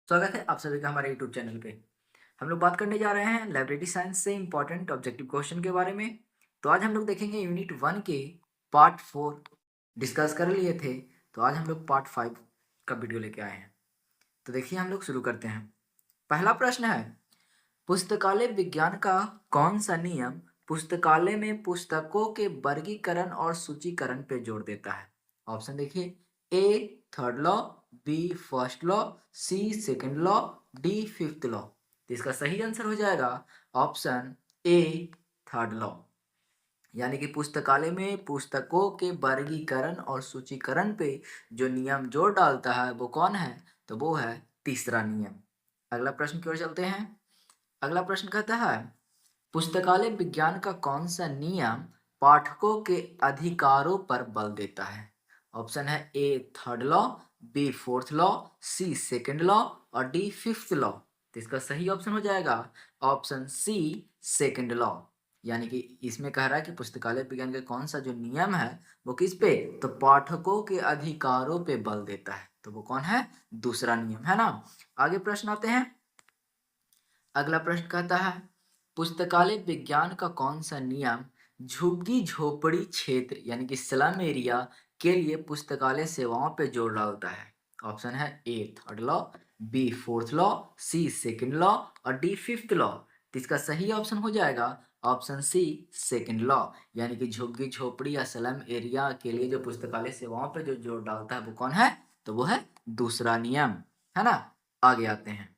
स्वागत है आप सभी का हमारे यूट्यूब चैनल पे। हम लोग बात करने जा रहे हैं लाइब्रेरी साइंस से इंपॉर्टेंट ऑब्जेक्टिव क्वेश्चन के बारे में। तो आज हम लोग देखेंगे यूनिट 1 के पार्ट 4 डिस्कस कर लिए थे। तो आज हम लोग पार्ट 5 का वीडियो लेके आए हैं। तो देखिए हम लोग शुरू करते हैं। पहला प्रश्न है, पुस्तकालय विज्ञान का कौन सा नियम पुस्तकालय में पुस्तकों के वर्गीकरण और सूचीकरण पे जोर देता है? ऑप्शन देखिए, A third law, B first law, C second law, D fifth law. तो इसका सही आंसर हो जाएगा ऑप्शन ए थर्ड लॉ। यानी कि पुस्तकालय में पुस्तकों के वर्गीकरण और सूचीकरण पे जो नियम जोर डालता है वो कौन है? तो वो है तीसरा नियम। अगला प्रश्न की ओर चलते हैं। अगला प्रश्न कहता है, पुस्तकालय विज्ञान का कौन सा नियम पाठकों के अधिकारों पर बल देता है? ऑप्शन है A third law, B fourth law, C second law और डी फिफ्थ लॉ। तो इसका सही ऑप्शन हो जाएगा ऑप्शन सी सेकंड लॉ। यानी कि इसमें कह रहा है कि पुस्तकालय विज्ञान का कौन सा जो नियम है वो किस पे? तो पाठकों के अधिकारों पे बल देता है। तो वो कौन है? दूसरा नियम है ना। आगे प्रश्न आते हैं। अगला प्रश्न कहता है, पुस्तकालय विज्ञान का कौन सा नियम झुग्गी झोपड़ी क्षेत्र यानी कि स्लम एरिया के लिए पुस्तकालय सेवाओं पे जोर डालता है? ऑप्शन है A third law, B fourth law, C second law और डी फिफ्थ लॉ। तो इसका सही ऑप्शन हो जाएगा ऑप्शन सी सेकंड लॉ। यानी कि झुग्गी झोपड़ी या स्लम एरिया के लिए जो पुस्तकालय सेवाओं पे जो जोर डालता है वो कौन है? तो वो है दूसरा नियम, है ना। आगे आते हैं।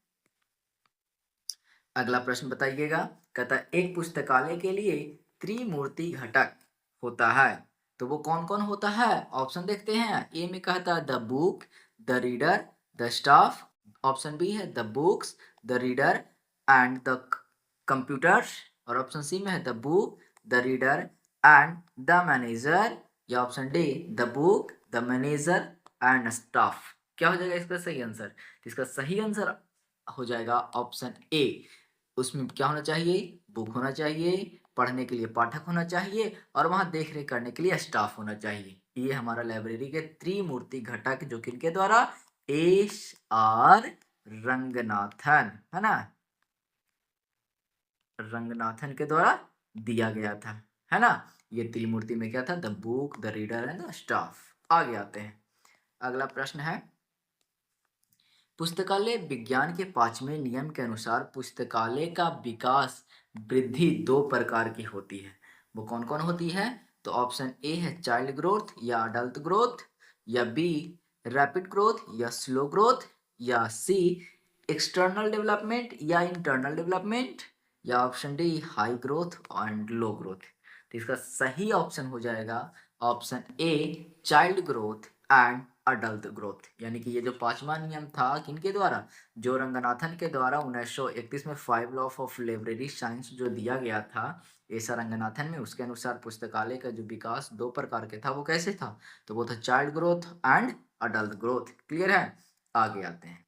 अगला प्रश्न बताइएगा। कहता है, एक पुस्तकालय के लिए त्रिमूर्ति घटक होता है, तो वो कौन कौन होता है? ऑप्शन देखते हैं। ए में कहता है the book, the reader, the staff. Option B है the books, the reader and the computers. और ऑप्शन सी में है the book, the reader and the manager. या option D the book, the manager and staff. क्या हो जाएगा इसका सही आंसर? तो इसका सही आंसर हो जाएगा ऑप्शन ए। उसमें क्या होना चाहिए? बुक होना चाहिए, पढ़ने के लिए पाठक होना चाहिए और वहां देख रेख करने के लिए स्टाफ होना चाहिए। ये हमारा लाइब्रेरी के त्रिमूर्ति घटक जो किनके द्वारा? एस आर रंगनाथन, है ना, रंगनाथन के द्वारा दिया गया था, है ना। ये त्रिमूर्ति में क्या था? The book, the reader and the staff. आगे आते हैं। अगला प्रश्न है, पुस्तकालय विज्ञान के 5वें नियम के अनुसार पुस्तकालय का विकास वृद्धि दो प्रकार की होती है। वो कौन कौन होती है? तो ऑप्शन ए है चाइल्ड ग्रोथ या अडल्ट ग्रोथ, या बी रैपिड ग्रोथ या स्लो ग्रोथ, या सी एक्सटर्नल डेवलपमेंट या इंटरनल डेवलपमेंट, या option D high growth and low growth. तो इसका सही ऑप्शन हो जाएगा option a child growth and adult growth. यानी कि ये जो 5वां नियम था किनके द्वारा? जो रंगनाथन के द्वारा 1931 में 5 लॉ ऑफ लाइब्रेरी साइंस जो दिया गया था ऐसा रंगनाथन में, उसके अनुसार पुस्तकालय का जो विकास दो प्रकार के था वो कैसे था? तो वो था child growth and adult growth. Clear है? आगे आते हैं।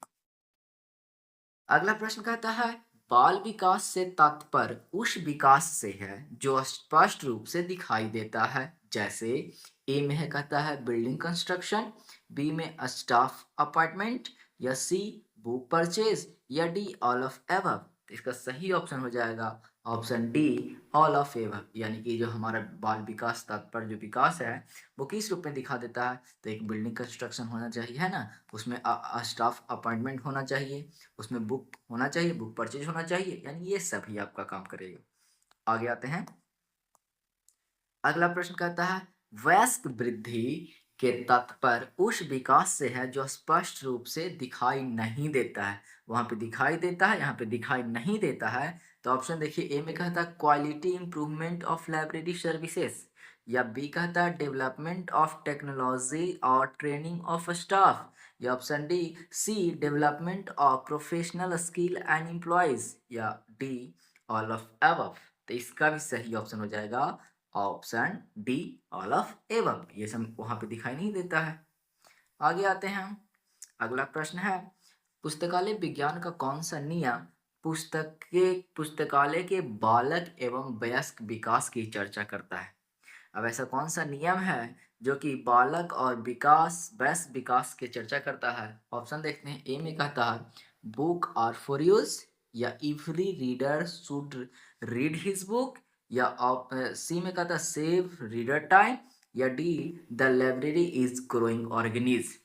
अगला प्रश्न कहता है, बाल विकास से तात्पर्य उस विकास से है जो स्पष्ट रूप से दिखाई देता है। जैसे ए में है कहता है बिल्डिंग कंस्ट्रक्शन, बी में स्टाफ अपार्टमेंट, या सी बुक परचेज, या डी ऑल ऑफ एबव। इसका सही ऑप्शन हो जाएगा option D all of above. यानी कि जो हमारा बाल विकास तात्पर्य जो विकास है वो किस रूप में दिखा देता है? तो एक बिल्डिंग कंस्ट्रक्शन होना चाहिए, है ना, उसमें स्टाफ अपॉइंटमेंट होना चाहिए, उसमें बुक होना चाहिए, बुक परचेज होना चाहिए, यानी ये सभी आपका काम करेगा। आगे आते हैं। अगला प्रश्न कहता है, वयस्क वृद्धि के तात्पर्य उस विकास से है जो स्पष्ट रूप से दिखाई नहीं देता है। वहां पे दिखाई देता है, यहाँ पे दिखाई नहीं देता है। तो ऑप्शन देखिए, ए में कहता है quality improvement of library services, या बी कहता है डेवलपमेंट ऑफ टेक्नोलॉजी और ट्रेनिंग ऑफ स्टाफ, या option D C development of professional skill and employees, या डी ऑल ऑफ अबव। तो इसका भी सही ऑप्शन हो जाएगा ऑप्शन डी ऑल ऑफ एवं। ये सब वहां पे दिखाई नहीं देता है। आगे आते हैं हम। अगला प्रश्न है, पुस्तकालय विज्ञान का कौन सा नियम पुस्तकालय के बालक एवं वयस्क विकास की चर्चा करता है? अब ऐसा कौन सा नियम है जो कि बालक और वयस्क विकास की चर्चा करता है? ऑप्शन देखते हैं। ए में कहता है बुक आर फॉर यूज, या every reader should read his book, या सी में कहता सेव रीडर टाइम, या D the library is growing organism.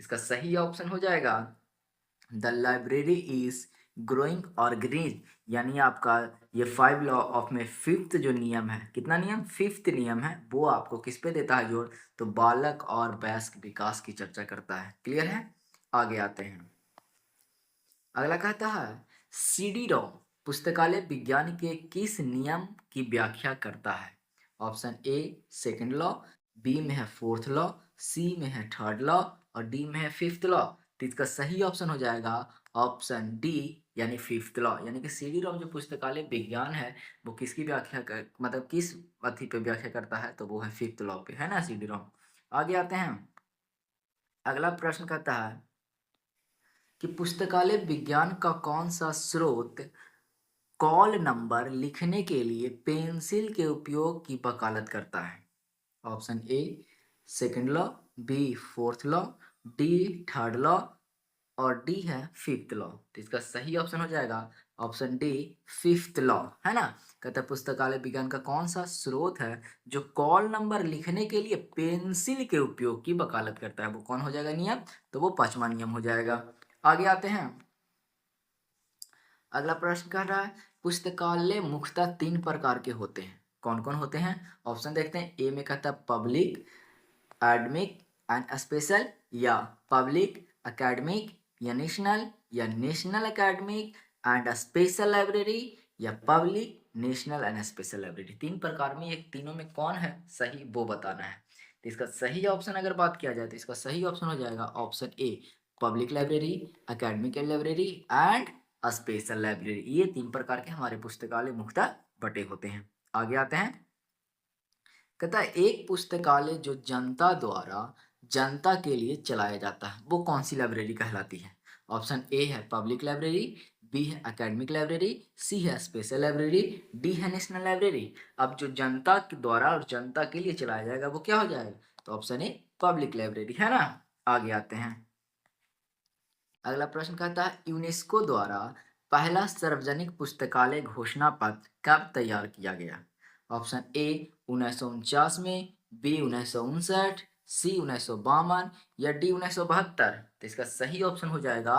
इसका सही ऑप्शन हो जाएगा the library is growing organism, यानी आपका ये 5 लॉ ऑफ में फिफ्थ जो नियम है, कितना नियम, फिफ्थ नियम है, वो आपको किस पे देता है जोर, तो बालक और वयस्क विकास की चर्चा करता है। क्लियर है, आगे आते हैं। अगला कहता है सीडी रोम पुस्तकालय विज्ञान के किस नियम की व्याख्या करता है। Option A second law, B में है फोर्थ लॉ, सी में है थर्ड लॉ, और डी में है फिफ्थ लॉ। तो इसका सही ऑप्शन हो जाएगा ऑप्शन डी, यानी फिफ्थ लॉ। यानी कि सीडी रोम जो पुस्तकालय विज्ञान है वो किसकी व्याख्या कर, मतलब किस अथी पे व्याख्या करता है, तो वो है फिफ्थ लॉ पे, है ना सीडी रोम। आगे आते हैं। अगला प्रश्न कहता है कि पुस्तकालय विज्ञान का कौन सा स्रोत कॉल नंबर लिखने के लिए पेंसिल के उपयोग की वकालत करता है। Option A second law, B fourth law, D third law, और डी है फिफ्थ लॉ। तो इसका सही ऑप्शन हो जाएगा ऑप्शन डी फिफ्थ लॉ, है ना। कहता है पुस्तकालय विज्ञान का कौन सा स्रोत है जो कॉल नंबर लिखने के लिए पेंसिल के उपयोग की वकालत करता है, वो कौन हो जाएगा नियम, तो वो पांचवा नियम हो जाएगा। आगे आते हैं। अगला प्रश्न कह रहा है पुस्तकालय मुख्यतः 3 प्रकार के होते हैं, कौन कौन होते हैं। ऑप्शन देखते हैं। ए में कहता है पब्लिक एकेडमिक एंड स्पेशल, या पब्लिक एकेडमिक या national academic and special library, या public national and special library. 3 प्रकार में, एक तीनों में कौन है सही वो बताना है। तो इसका सही ऑप्शन अगर बात किया जाए तो इसका सही ऑप्शन हो जाएगा option a public library, academic library and special library. ये 3 प्रकार के हमारे पुस्तकालय मुख्यतः बटे होते हैं। आगे आते हैं। कहता है एक पुस्तकालय जो जनता द्वारा जनता के लिए चलाया जाता है वो कौन सी लाइब्रेरी कहलाती है। ऑप्शन ए है पब्लिक लाइब्रेरी, बी है एकेडमिक लाइब्रेरी, सी है स्पेशल लाइब्रेरी, डी है नेशनल लाइब्रेरी। अब जो जनता के द्वारा और जनता के लिए चलाया जाएगा वो क्या हो जाएगा, तो ऑप्शन ए पब्लिक लाइब्रेरी, है ना। आगे आते हैं। अगला प्रश्न कहता है यूनेस्को द्वारा पहला सार्वजनिक पुस्तकालय घोषणा पत्र कब तैयार किया गया। ऑप्शन ए 1949 में, बी 1959, सी 1952, या डी 1972। तो इसका सही ऑप्शन हो जाएगा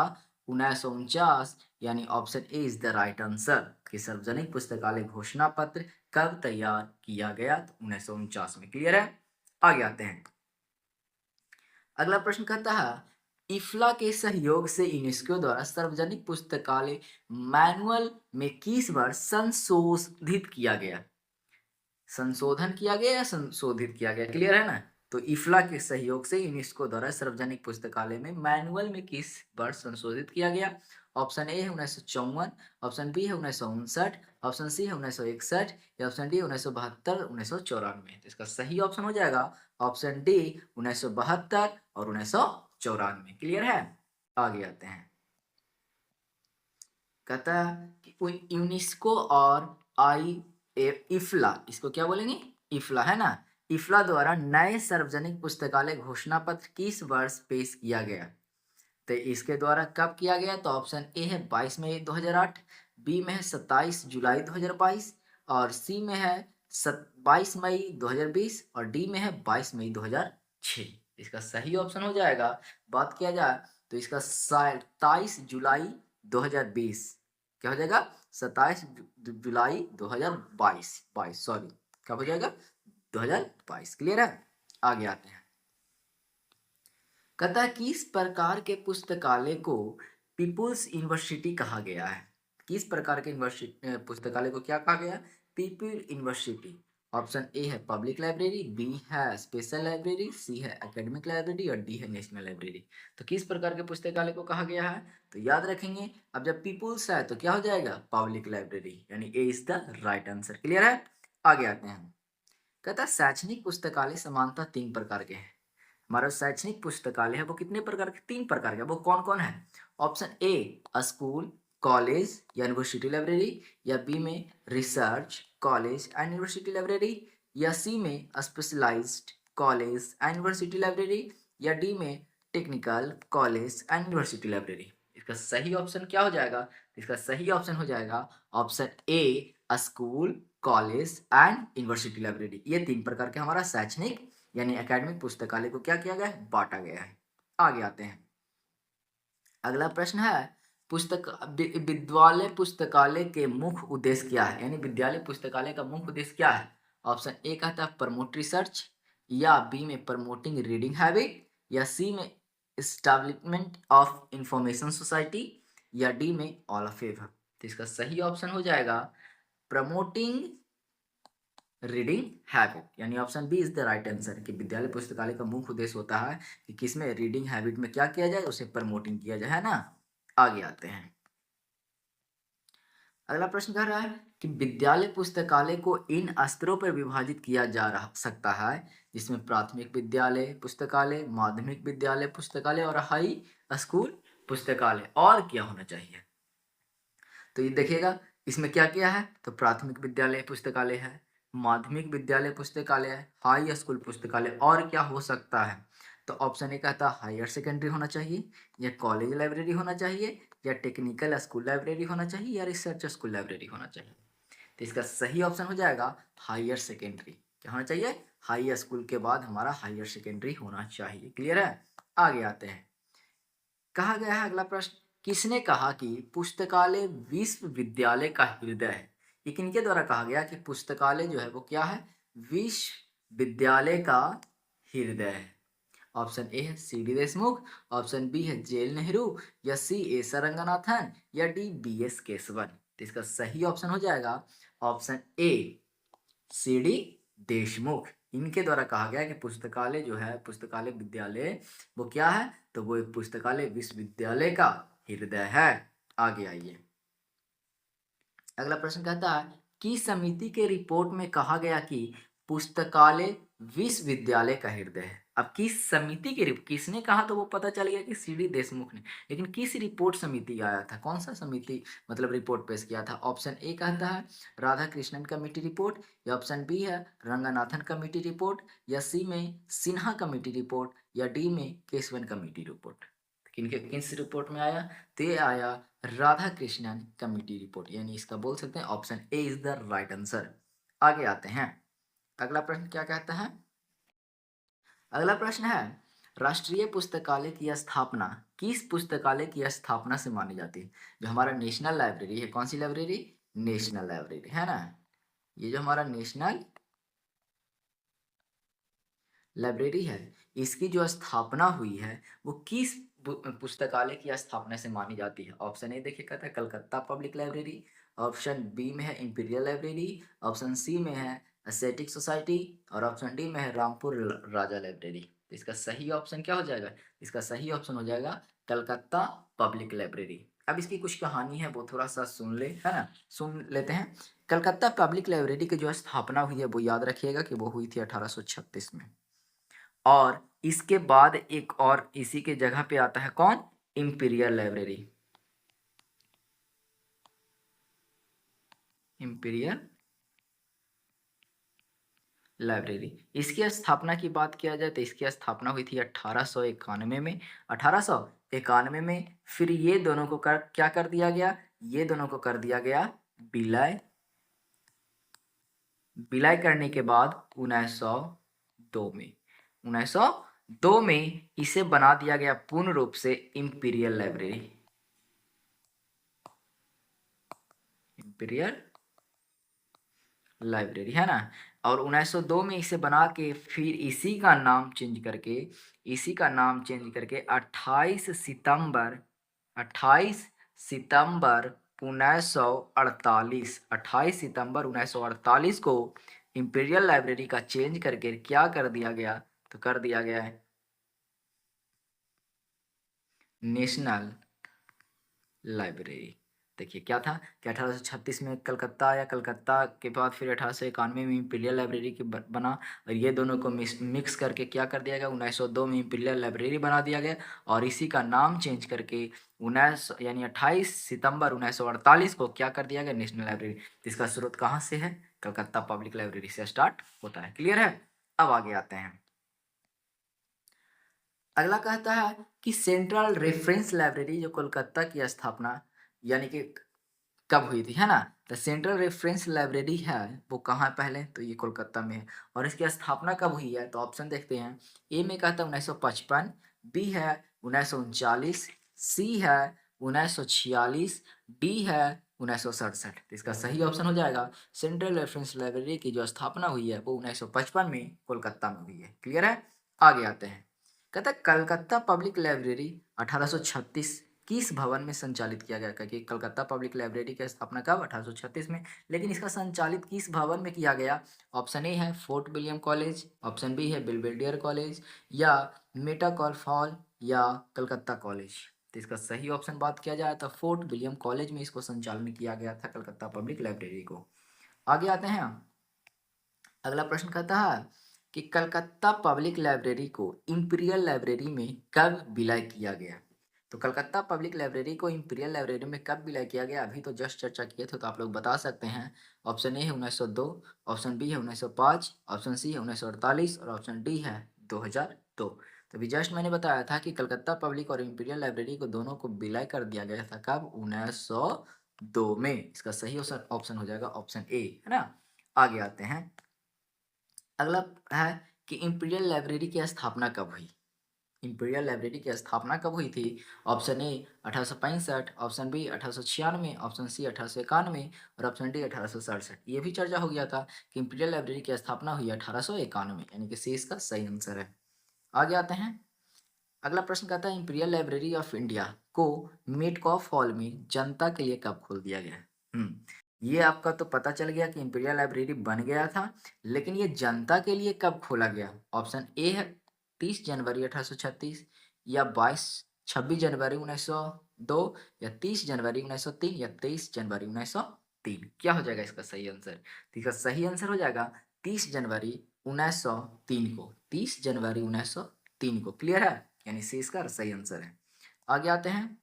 1949, यानी option A is the right answer कि सार्वजनिक पुस्तकालय घोषणा पत्र कब तैयार किया गया, तो 1949 में। क्लियर है, आगे आते हैं। अगला प्रश्न कहता है इफ्ला के सहयोग से यूनेस्को द्वारा सार्वजनिक पुस्तकालय मैनुअल में किस बार संशोधित किया गया, संशोधन किया गया या संशोधित किया गया, क्लियर है ना। तो इफ्ला के सहयोग से यूनेस्को द्वारा सार्वजनिक पुस्तकालय में मैनुअल में किस बार संशोधित किया गया। ऑप्शन ए है 1954, ऑप्शन बी है 1959, ऑप्शन सी है 1961, या ऑप्शन डी 1972 1994। तो इसका सही ऑप्शन हो जाएगा ऑप्शन डी 1972 और 1994। क्लियर है, आगे आते हैं। कहता है कि यूनेस्को और आई इफ्ला, इसको क्या बोलेंगे, इफ्ला, है ना। इफ्ला द्वारा नए सार्वजनिक पुस्तकालय घोषणा पत्र किस वर्ष पेश किया गया, तो इसके द्वारा कब किया गया, तो ऑप्शन ए है 22 मई 2008, बी में है 27 जुलाई 2022, और सी में है 22 मई 2020, और डी में है 22 मई 2006। इसका सही ऑप्शन हो जाएगा, बात किया जाए तो इसका 27 जुलाई 2020, क्या हो जाएगा 27 जुलाई 2022, सॉरी कब हो जाएगा 2022। क्लियर है, आगे आते हैं। कहता है किस प्रकार के पुस्तकालय को पीपुल्स यूनिवर्सिटी कहा गया है, किस प्रकार के पुस्तकालय को क्या कहा गया, पीपल यूनिवर्सिटी। ऑप्शन ए है पब्लिक लाइब्रेरी, बी है स्पेशल लाइब्रेरी, सी है एकेडमिक लाइब्रेरी, और डी है नेशनल लाइब्रेरी। तो किस प्रकार के पुस्तकालय को कहा गया है, तो याद रखेंगे अब जब पीपुल्स है तो क्या हो जाएगा पब्लिक लाइब्रेरी, यानी A is the right answer. Clear है, आगे आते हैं। कहता है शैक्षणिक पुस्तकालय समानतः 3 प्रकार के हैं। हमारा शैक्षणिक पुस्तकालय है वो कितने प्रकार के, 3 प्रकार के, वो कौन कौन है। ऑप्शन ए स्कूल कॉलेज या यूनिवर्सिटी लाइब्रेरी, या बी में research college and university library, या सी में specialised college and university library, या डी में technical college and university library. इसका सही ऑप्शन क्या हो जाएगा? इसका सही ऑप्शन हो जाएगा option A, school, college and university library. ये 3 प्रकार के हमारा शैक्षणिक यानी एकेडमिक पुस्तकालय को क्या किया गया है? बांटा गया है। आगे आते हैं। अगला प्रश्न है विद्यालय पुस्तकालय के मुख्य उद्देश्य क्या है? यानी विद्यालय पुस्तकालय का मुख्य उद्देश्य क्या है? ऑप्शन ए कहता है प्रमोट रिसर्च, या बी में प्रमोटिंग रीडिंग हैबिट, या सी में एस्टैब्लिशमेंट ऑफ इंफॉर्मेशन सोसाइटी, या डी में ऑल ऑफ एबव। तो इसका सही ऑप्शन हो जाएगा प्रमोटिंग रीडिंग हैबिट, यानी option B is the right answer कि विद्यालय पुस्तकालय का मुख्य उद्देश्य होता है कि किसमें रीडिंग हैबिट में क्या किया जाए? उसे प्रमोटिंग किया जाए, है ना। आगे आते हैं। अगला प्रश्न कह रहा है कि विद्यालय पुस्तकालय को इन स्तरों पर विभाजित किया जा रहा सकता है जिसमें प्राथमिक विद्यालय पुस्तकालय, माध्यमिक विद्यालय पुस्तकालय और हाई स्कूल पुस्तकालय। और क्या होना चाहिए? तो ये देखिएगा इसमें क्या किया है, तो प्राथमिक विद्यालय पुस्तकालय है, माध्यमिक विद्यालय पुस्तकालय है, हाई स्कूल पुस्तकालय, और क्या हो सकता है? तो ऑप्शन ए कहता है हायर सेकेंडरी होना चाहिए, या कॉलेज लाइब्रेरी होना चाहिए, या टेक्निकल स्कूल लाइब्रेरी होना चाहिए, या रिसर्च स्कूल लाइब्रेरी होना चाहिए। तो इसका सही ऑप्शन हो जाएगा हायर सेकेंडरी। क्या होना चाहिए? हाई स्कूल के बाद हमारा हायर सेकेंडरी होना चाहिए। क्लियर है? आगे आते हैं। कहा गया है अगला प्रश्न, किसने कहा कि पुस्तकालय विश्वविद्यालय का हृदय है? ये किनके द्वारा कहा गया कि पुस्तकालय जो है वो क्या है? विश्वविद्यालय का हृदय है। ऑप्शन ए है C D Deshmukh, option B है जेल नेहरू, या सी एस रंगनाथन, या डी बी एस केशवन। तो इसका सही ऑप्शन हो जाएगा option A C D Deshmukh. इनके द्वारा कहा गया कि पुस्तकालय जो है, पुस्तकालय विद्यालय वो क्या है? तो वो एक पुस्तकालय विश्वविद्यालय का हृदय है। आगे आइए। अगला प्रश्न कहता है कि समिति के रिपोर्ट में कहा गया कि पुस्तकालय विश्वविद्यालय का हृदय है। अब किस समिति के किसने कहा? तो वो पता चल गया कि सी डी देशमुख ने, लेकिन किस रिपोर्ट समिति आया था? कौन सा समिति मतलब रिपोर्ट पेश किया था? ऑप्शन ए कहता है राधा कृष्णन कमेटी रिपोर्ट, या ऑप्शन बी है रंगनाथन कमेटी रिपोर्ट, या सी में सिन्हा कमेटी रिपोर्ट, या डी में केशवन कमेटी रिपोर्ट। किस रिपोर्ट में आया? तो ये आया राधा कृष्णन कमेटी रिपोर्ट, यानी इसका बोल सकते हैं option A is the right answer. आगे आते हैं। अगला प्रश्न क्या कहता है? अगला प्रश्न है राष्ट्रीय पुस्तकालय की स्थापना किस पुस्तकालय की स्थापना से मानी जाती है? जो हमारा नेशनल लाइब्रेरी है, कौन सी लाइब्रेरी? नेशनल लाइब्रेरी, है ना। ये जो हमारा नेशनल लाइब्रेरी है, इसकी जो स्थापना हुई है वो किस पुस्तकालय की स्थापना से मानी जाती है? ऑप्शन ए देखिए कहता है Calcutta public library, option B में है इंपीरियल लाइब्रेरी, ऑप्शन सी में है एस्थेटिक सोसाइटी, और ऑप्शन डी में है रामपुर राजा लाइब्रेरी। तो इसका सही ऑप्शन क्या हो जाएगा? इसका सही ऑप्शन हो जाएगा कलकत्ता पब्लिक लाइब्रेरी। अब इसकी कुछ कहानी है वो थोड़ा सा सुन ले, है ना, सुन लेते हैं। कलकत्ता पब्लिक लाइब्रेरी की जो स्थापना हुई है वो याद रखिएगा कि वो हुई थी 1836 में। और इसके बाद एक और इसी के जगह पे आता है कौन? Imperial library. इंपीरियल लाइब्रेरी, इसकी स्थापना की बात किया जाए तो इसकी स्थापना हुई थी 1891 में। 1891 में फिर ये दोनों को क्या कर दिया गया? ये दोनों को कर दिया गया विलय। विलय करने के बाद 1902 में इसे बना दिया गया पूर्ण रूप से इंपीरियल लाइब्रेरी। इंपीरियल लाइब्रेरी, है ना। और 1902 में इसे बना के फिर इसी का नाम चेंज करके 28 सितंबर 1948 को इंपीरियल लाइब्रेरी का चेंज करके क्या कर दिया गया? तो कर दिया गया है नेशनल लाइब्रेरी। देखिए क्या था कि 1836 में कलकत्ता आया, कलकत्ता के बाद फिर 1891 में इंपीरियल लाइब्रेरी की बना, और ये दोनों को मिक्स करके क्या कर दिया गया? 1902 में इंपीरियल लाइब्रेरी बना दिया गया, और इसी का नाम चेंज करके 28 सितंबर 1948 को क्या कर दिया गया? National library. इसका स्रोत कहाँ से है? कलकत्ता पब्लिक लाइब्रेरी से स्टार्ट होता है। क्लियर है? अब आगे आते हैं। अगला कहता है कि सेंट्रल रेफरेंस लाइब्रेरी जो कोलकाता की स्थापना यानी कि कब हुई थी, है ना? द सेंट्रल रेफरेंस लाइब्रेरी है वो कहाँ है पहले? तो ये कोलकाता में है। और इसकी स्थापना कब हुई है? तो ऑप्शन देखते हैं। ए में कहता है 1955, बी है 1939, सी है 1946, डी है 1967। तो इसका सही ऑप्शन हो जाएगा सेंट्रल रेफरेंस लाइब्रेरी की जो स्थापना हुई है वो 1955 में कोलकाता में हुई है। क्लियर है? आगे आते हैं। कहता है कलकत्ता पब्लिक लाइब्रेरी 1836 किस भवन में संचालित किया गया? क्योंकि कलकत्ता पब्लिक लाइब्रेरी की स्थापना कब? 1836 में। लेकिन इसका संचालित किस भवन में किया गया? ऑप्शन ए है Fort William college, option B है बेल्वेडियर कॉलेज, या मेटाकॉल्फ हॉल, या कलकत्ता कॉलेज। तो इसका सही ऑप्शन बात किया जाए तो फोर्ट विलियम कॉलेज में इसको संचालन किया गया था, कलकत्ता पब्लिक लाइब्रेरी को। आगे आते हैं। अगला प्रश्न कहता है कि कलकत्ता पब्लिक लाइब्रेरी को इंपीरियल लाइब्रेरी में कब विलय किया गया? तो कलकत्ता पब्लिक लाइब्रेरी को इंपीरियल लाइब्रेरी में कब विलय किया गया? अभी तो जस्ट चर्चा किए थे तो आप लोग बता सकते हैं। ऑप्शन ए है 1902, ऑप्शन बी है 1905, ऑप्शन सी है 1948 और ऑप्शन डी है 2002। तो अभी जस्ट मैंने बताया था कि कलकत्ता पब्लिक और इंपीरियल लाइब्रेरी को दोनों को विलय कर दिया गया था कब? 1902 में। इसका सही ऑप्शन हो जाएगा ऑप्शन ए, है ना? आगे आते हैं। अगला है कि इंपीरियल लाइब्रेरी की स्थापना कब हुई? इंपीरियल लाइब्रेरी की स्थापना कब हुई थी? Option A 1865, option B 1896, option C 1891 और ऑप्शन डी 1867। ये भी चर्चा हो गया था कि इंपीरियल लाइब्रेरी की स्थापना हुई 1891, यानी कि सी इसका सही आंसर है। आगे आते हैं। अगला प्रश्न कहता है इंपीरियल लाइब्रेरी ऑफ इंडिया को मेटकॉफ हॉल में जनता के लिए कब खोल दिया गया? ये आपका तो पता चल गया कि इंपीरियल लाइब्रेरी बन गया था, लेकिन ये जनता के लिए कब खोला गया? ऑप्शन ए है 30 जनवरी 1836, या 26 जनवरी 1902, या 30 जनवरी 1903, या 23 जनवरी 1903। क्या हो जाएगा इसका सही आंसर? तो इसका सही आंसर हो जाएगा 30 जनवरी 1903 को। 30 जनवरी 1903 को। क्लियर है? यानी सी इसका सही आंसर है। आगे आते हैं।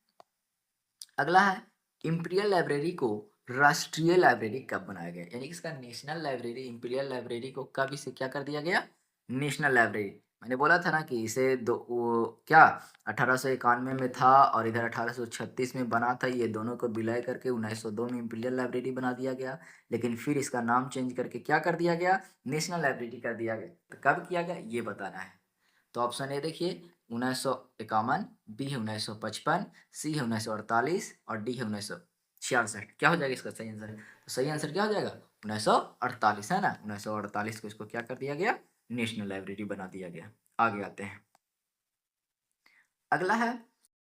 अगला है इंपीरियल लाइब्रेरी को राष्ट्रीय लाइब्रेरी कब बनाया गया? यानी कि इसका नेशनल लाइब्रेरी, इंपीरियल लाइब्रेरी को कब इसे क्या कर दिया गया? National library. मैंने बोला था ना कि इसे दो वो क्या 1891 में था और इधर 1836 में बना था। ये दोनों को विलय करके 1902 में इंपीरियल लाइब्रेरी बना दिया गया, लेकिन फिर इसका नाम चेंज करके क्या कर दिया गया? नेशनल लाइब्रेरी कर दिया गया। तो कब किया गया ये बताना है। तो ऑप्शन ए देखिए 1951, बी है 1955, सी है 1948 और डी है 1966। क्या हो जाएगा इसका सही आंसर? तो सही आंसर क्या हो जाएगा? 1948, है ना? 1948 को इसको क्या कर दिया गया? नेशनल लाइब्रेरी बना दिया गया। आगे आते हैं। अगला है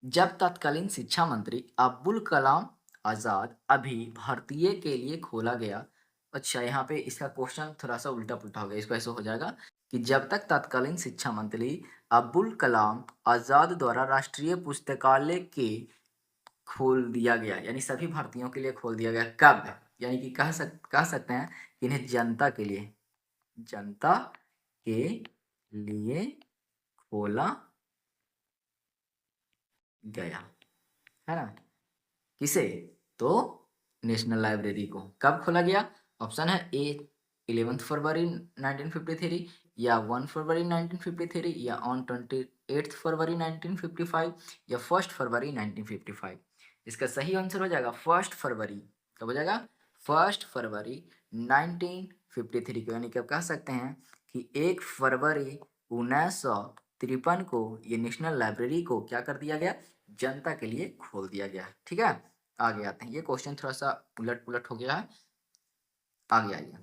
जब तत्कालीन शिक्षा मंत्री अब्दुल कलाम आजाद अभी भारतीय के लिए खोला गया। अच्छा, यहाँ पे इसका क्वेश्चन थोड़ा सा उल्टा पुल्टा हो गया। इसको ऐसे हो जाएगा कि जब तक तत्कालीन शिक्षा मंत्री अब्दुल कलाम आजाद द्वारा राष्ट्रीय पुस्तकालय के खोल दिया गया, यानी सभी भारतीयों के लिए खोल दिया गया। कब? यानी कि कह सकते हैं कि इन्हें जनता के लिए खोला गया, है ना? किसे? तो नेशनल लाइब्रेरी को कब खोला गया? ऑप्शन है ए 11 फरवरी 1953, या 1 फरवरी 1953, या ऑन 28 फरवरी 1955, या 1 फरवरी 1955। इसका सही आंसर हो जाएगा 1 फरवरी। कब हो जाएगा? 1 फरवरी 1953 को। यानी कि आप कह सकते हैं कि 1 फरवरी 1953 को ये नेशनल लाइब्रेरी को क्या कर दिया गया? जनता के लिए खोल दिया गया। ठीक है? आगे आते हैं। ये क्वेश्चन थोड़ा सा उलट पुलट हो गया है। आगे आइए।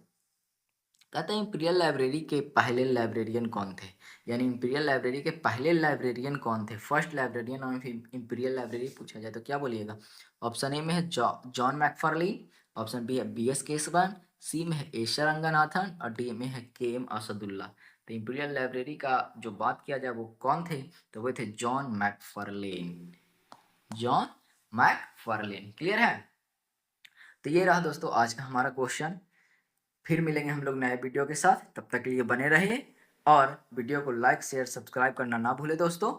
कहते हैं इंपीरियल लाइब्रेरी के पहले लाइब्रेरियन कौन थे? यानी इंपीरियल लाइब्रेरी के पहले लाइब्रेरियन कौन थे? First librarian of imperial library पूछा जाए तो क्या बोलिएगा? ऑप्शन ए में है जॉन मैकफार्लेन, ऑप्शन बी है बी एस केशवन, सी में है एशर रंगनाथन और डी में है के एम असदुल्ला। तो इंपीरियल लाइब्रेरी का जो बात किया जाए वो कौन थे? तो वो थे जॉन मैकफार्लेन। जॉन मैकफार्लेन। क्लियर है? तो ये रहा दोस्तों आज का हमारा क्वेश्चन। फिर मिलेंगे हम लोग नए वीडियो के साथ। तब तक के लिए बने रहिए और वीडियो को लाइक शेयर सब्सक्राइब करना ना भूले दोस्तों।